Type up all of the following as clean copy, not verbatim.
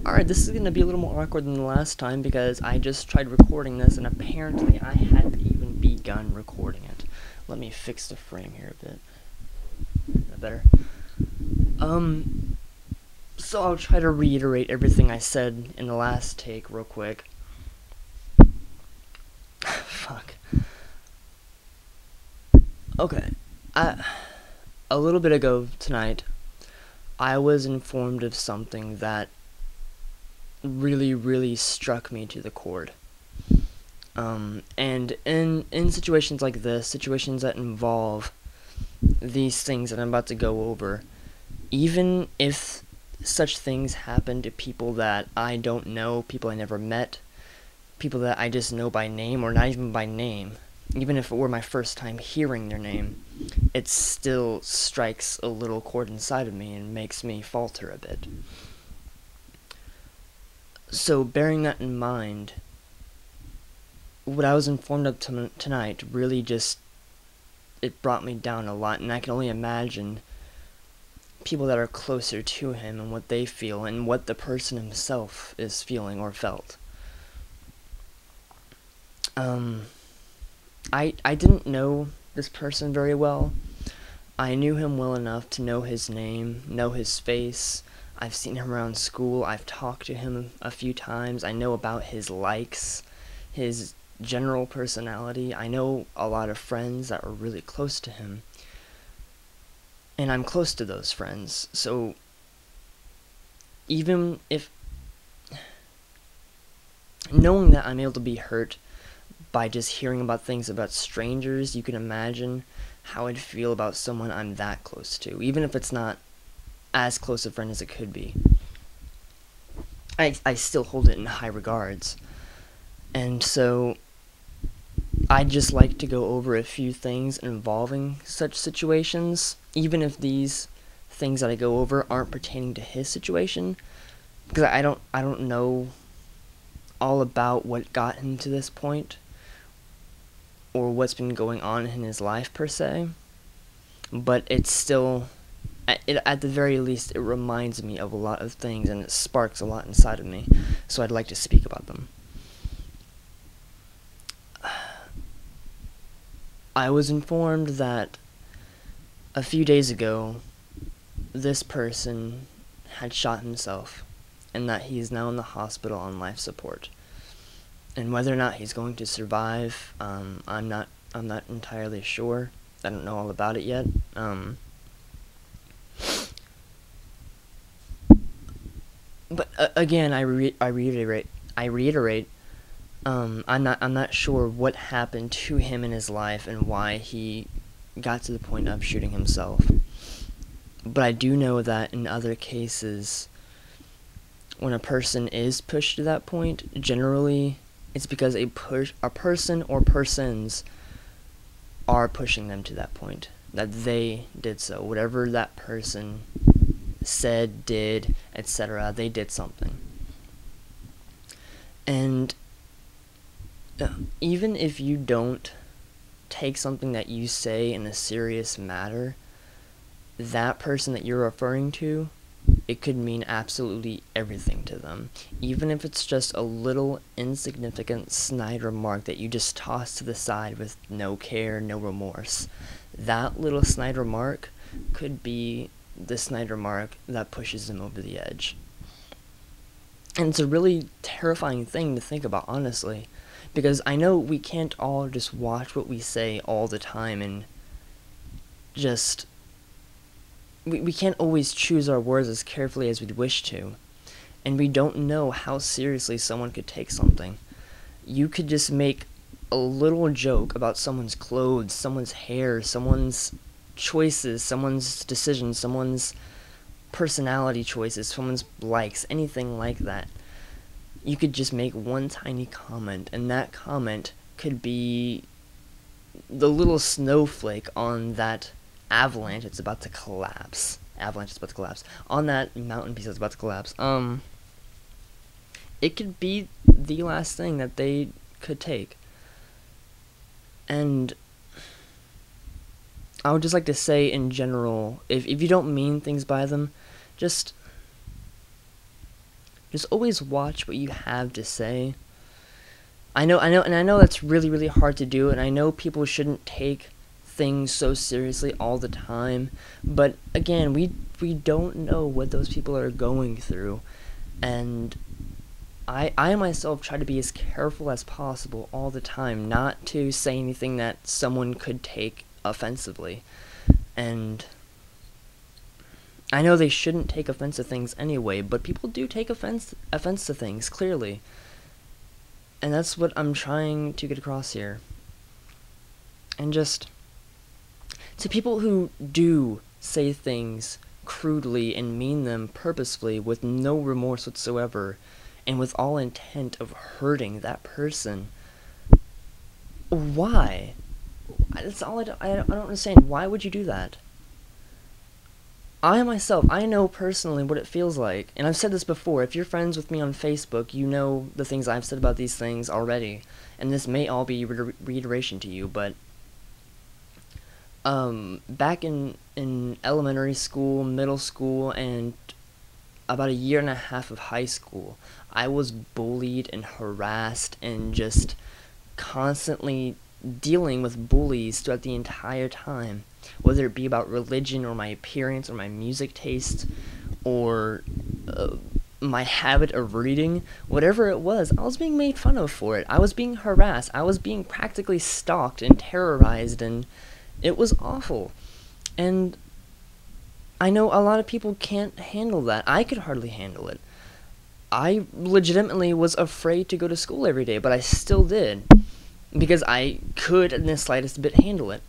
Alright, this is going to be a little more awkward than the last time because I just tried recording this and apparently I hadn't even begun recording it. Let me fix the frame here a bit. That better? So I'll try to reiterate everything I said in the last take real quick. Fuck. Okay. A little bit ago tonight, I was informed of something that really struck me to the core. And in situations like this, situations that involve these things that I'm about to go over, even if such things happen to people that I don't know, people I never met, people that I just know by name or not even by name, even if it were my first time hearing their name, it still strikes a little chord inside of me and makes me falter a bit. So bearing that in mind, what I was informed of tonight really just, it brought me down a lot, and I can only imagine people that are closer to him and what they feel and what the person himself is feeling or felt. I didn't know this person very well. I knew him well enough to know his name, know his face. I've seen him around school. I've talked to him a few times. I know about his likes, his general personality. I know a lot of friends that were really close to him. And I'm close to those friends. So even if knowing that I'm able to be hurt by just hearing about things about strangers, you can imagine how I'd feel about someone I'm that close to, even if it's not as close a friend as it could be. I still hold it in high regards. And so I'd just like to go over a few things involving such situations, even if these things that I go over aren't pertaining to his situation, because I don't know all about what got him to this point or what's been going on in his life per se, but it's still, at the very least, it reminds me of a lot of things and it sparks a lot inside of me, so I'd like to speak about them. I was informed that a few days ago, this person had shot himself and that he is now in the hospital on life support. And whether or not he's going to survive, I'm not entirely sure. I don't know all about it yet. But again, I reiterate. I'm not sure what happened to him in his life and why he got to the point of shooting himself. But I do know that in other cases, when a person is pushed to that point, generally it's because a person or persons are pushing them to that point, that they did so. Whatever that person said, did, etc., they did something. And even if you don't take something that you say in a serious matter, that person that you're referring to, it could mean absolutely everything to them. Even if it's just a little insignificant snide remark that you just toss to the side with no care, no remorse. That little snide remark could be the snide remark that pushes them over the edge. And it's a really terrifying thing to think about, honestly. Because I know we can't all just watch what we say all the time and just... We can't always choose our words as carefully as we'd wish to. And we don't know how seriously someone could take something. You could just make a little joke about someone's clothes, someone's hair, someone's choices, someone's decisions, someone's personality choices, someone's likes, anything like that. You could just make one tiny comment, and that comment could be the little snowflake on that avalanche it's about to collapse. On that mountain piece that's about to collapse. It could be the last thing that they could take. And I would just like to say in general, if you don't mean things by them, just Just always watch what you have to say. I know that's really, really hard to do, and I know people shouldn't take things so seriously all the time, but again, we don't know what those people are going through, and I myself try to be as careful as possible all the time, not to say anything that someone could take offensively. And I know they shouldn't take offense to things anyway, but people do take offense to things, clearly. And that's what I'm trying to get across here. And just to people who do say things crudely and mean them purposefully with no remorse whatsoever, and with all intent of hurting that person, why? That's all I don't understand. Why would you do that? I myself, I know personally what it feels like, and I've said this before. If you're friends with me on Facebook, you know the things I've said about these things already, and this may all be reiteration to you, but back in elementary school, middle school, and about a year and a half of high school, I was bullied and harassed and just constantly dealing with bullies throughout the entire time, whether it be about religion or my appearance or my music taste or my habit of reading, whatever it was, I was being made fun of for it. I was being harassed. I was being practically stalked and terrorized, and it was awful. And I know a lot of people can't handle that. I could hardly handle it. I legitimately was afraid to go to school every day, but I still did, because I could, in the slightest bit, handle it.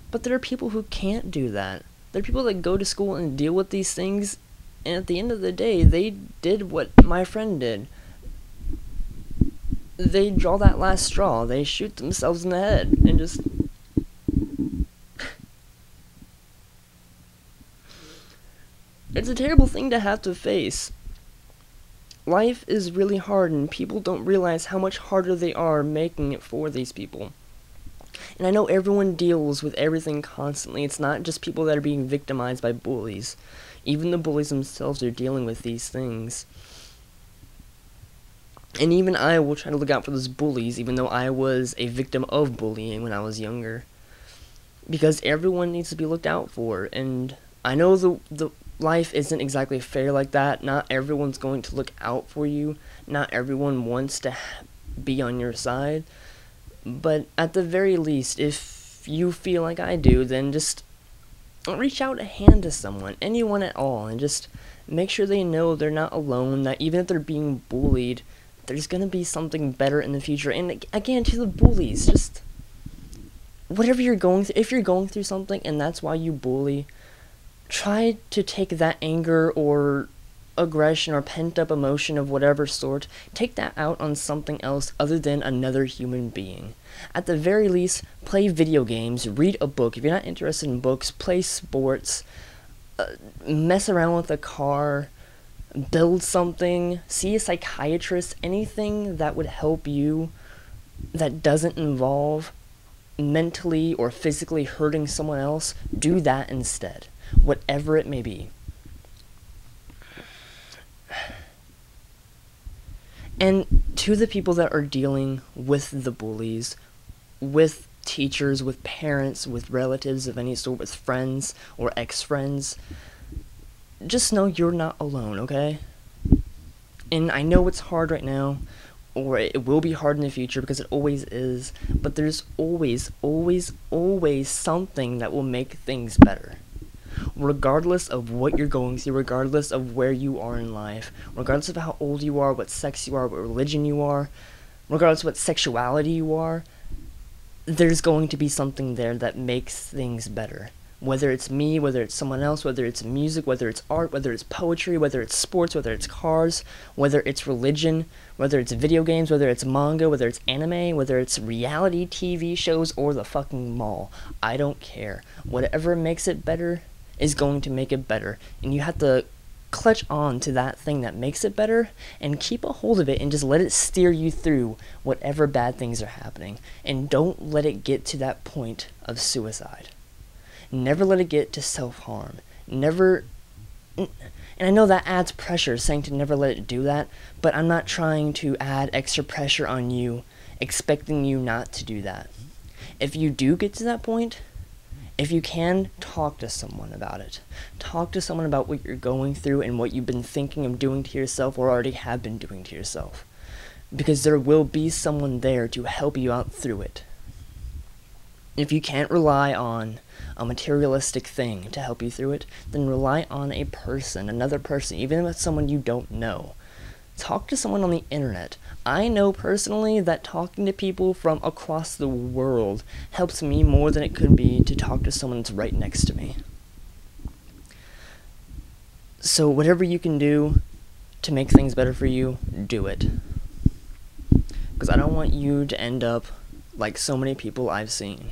But there are people who can't do that. There are people that go to school and deal with these things, and at the end of the day, they did what my friend did. They draw that last straw. They shoot themselves in the head, and just... It's a terrible thing to have to face. Life is really hard, and people don't realize how much harder they are making it for these people. And I know everyone deals with everything constantly. It's not just people that are being victimized by bullies. Even the bullies themselves are dealing with these things. And even I will try to look out for those bullies, even though I was a victim of bullying when I was younger. Because everyone needs to be looked out for, and I know the life isn't exactly fair like that. Not everyone's going to look out for you. Not everyone wants to be on your side. But at the very least, if you feel like I do, then just reach out a hand to someone, anyone at all, and just make sure they know they're not alone, that even if they're being bullied, there's going to be something better in the future. And again, to the bullies, just whatever you're going through, if you're going through something and that's why you bully, try to take that anger or aggression or pent-up emotion of whatever sort, take that out on something else other than another human being. At the very least, play video games, read a book. If you're not interested in books, play sports, mess around with a car, build something, see a psychiatrist, anything that would help you that doesn't involve mentally or physically hurting someone else, do that instead, whatever it may be. And to the people that are dealing with the bullies, with teachers, with parents, with relatives of any sort, with friends or ex-friends, just know you're not alone, okay? And I know it's hard right now, or it will be hard in the future, because it always is, but there's always, always, always something that will make things better. Regardless of what you're going through, regardless of where you are in life, regardless of how old you are, what sex you are, what religion you are, regardless of what sexuality you are, there's going to be something there that makes things better. Whether it's me, whether it's someone else, whether it's music, whether it's art, whether it's poetry, whether it's sports, whether it's cars, whether it's religion, whether it's video games, whether it's manga, whether it's anime, whether it's reality TV shows, or the fucking mall. I don't care. Whatever makes it better is going to make it better, and you have to clutch on to that thing that makes it better and keep a hold of it and just let it steer you through whatever bad things are happening, and don't let it get to that point of suicide. Never let it get to self-harm. Never, And I know that adds pressure, saying to never let it do that, but I'm not trying to add extra pressure on you, expecting you not to do that. If you do get to that point, if you can, talk to someone about it. Talk to someone about what you're going through and what you've been thinking of doing to yourself or already have been doing to yourself. Because there will be someone there to help you out through it. If you can't rely on a materialistic thing to help you through it, then rely on a person, another person, even if it's someone you don't know. Talk to someone on the internet. I know personally that talking to people from across the world helps me more than it could be to talk to someone that's right next to me. So whatever you can do to make things better for you, do it. Because I don't want you to end up like so many people I've seen.